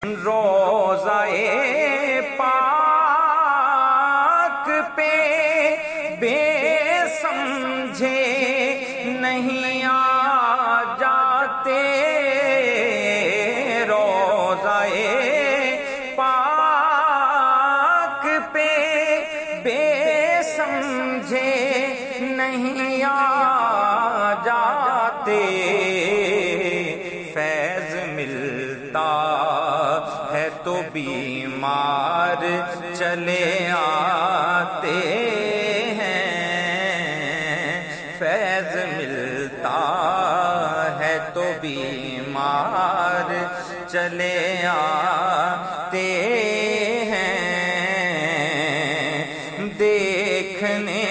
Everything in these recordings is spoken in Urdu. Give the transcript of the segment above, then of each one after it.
روضہ پاک پہ بے سمجھے نہیں آ جاتے، روضہ پاک پہ بے سمجھے نہیں آ جاتے، فیض ملتا ہے تو بیمار چلے آتے ہیں، فیض ملتا ہے تو بیمار چلے آتے ہیں، دیکھنے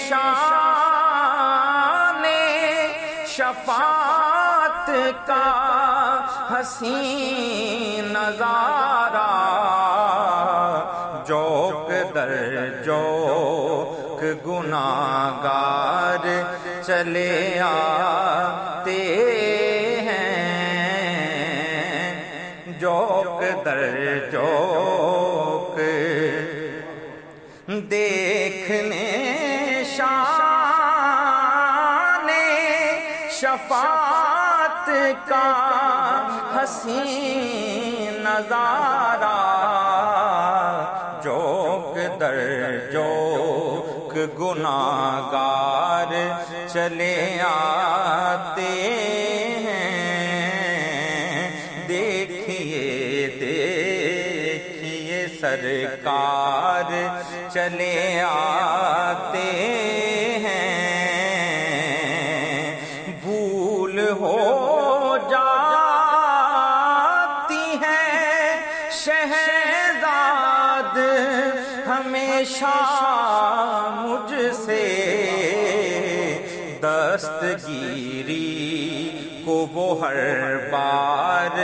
شان شفاعت کا حسین نظارہ، جوک در جوک گناہگار چلے آتے ہیں، جوک در جوک دیکھنے شان شفاعت کا حسین نظارہ، جوک در جوک گناہگار چلے آتے ہیں، دیکھیے دیکھیے سرکار چلے آتے ہیں، بھول ہو جاتی ہے شہزاد ہمیشہ مجھ سے، دستگیری کو وہ ہر بار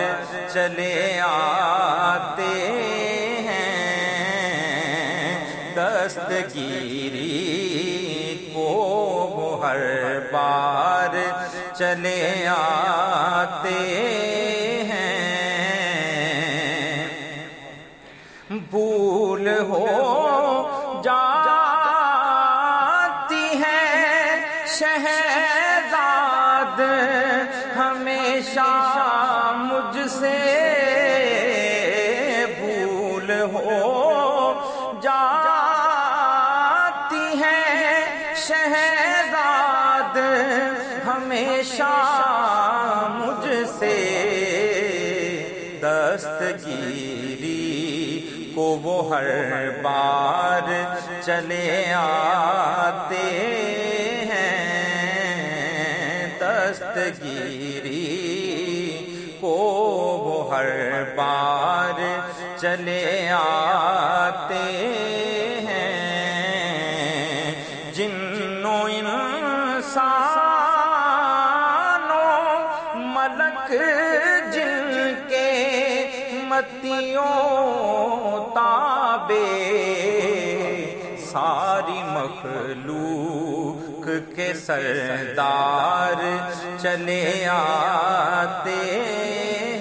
چلے آتے ہیں، دستگیری کو وہ ہر بار چلے آتے ہیں، بھول ہو جاتی ہے شہزاد ہمیشہ مجھ سے، بھول ہو جاتی ہے شہزاد ہمیشہ مجھ سے، دستگیری کو وہ ہر بار چلے آتے ہیں، دستگیری کو وہ ہر بار چلے آتے ہیں، جنوں انسانوں ملک جن کے متیوں تابع، ساری مخلوق کے سردار چلے آتے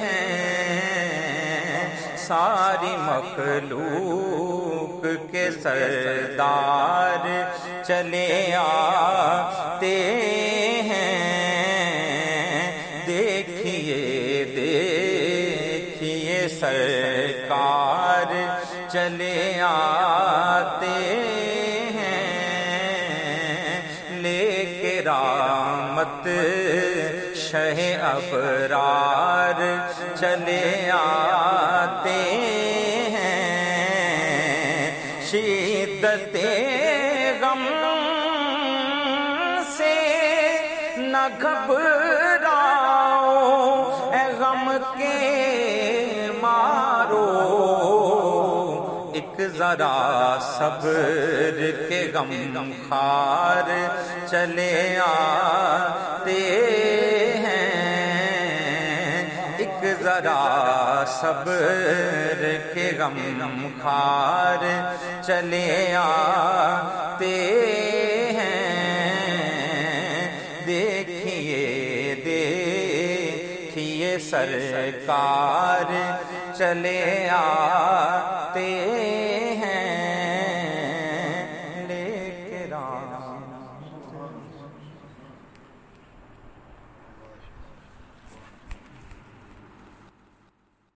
ہیں، ساری مخلوق کے سردار چلے آتے ہیں، دیکھیے دیکھیے سرکار چلے آتے ہیں، لے کے رحمت شہ ابرار چلے آتے ہیں، شدت غم سے نہ گھبراؤ اے غم کے مارو، ایک ذرا صبر کے غم خار چلے آتے ہیں، ایک ذرا صبر کے غم خار چلے آتے ہیں، دیکھیے دیکھیے سرکار چلے آتے ہیں لے کے راہ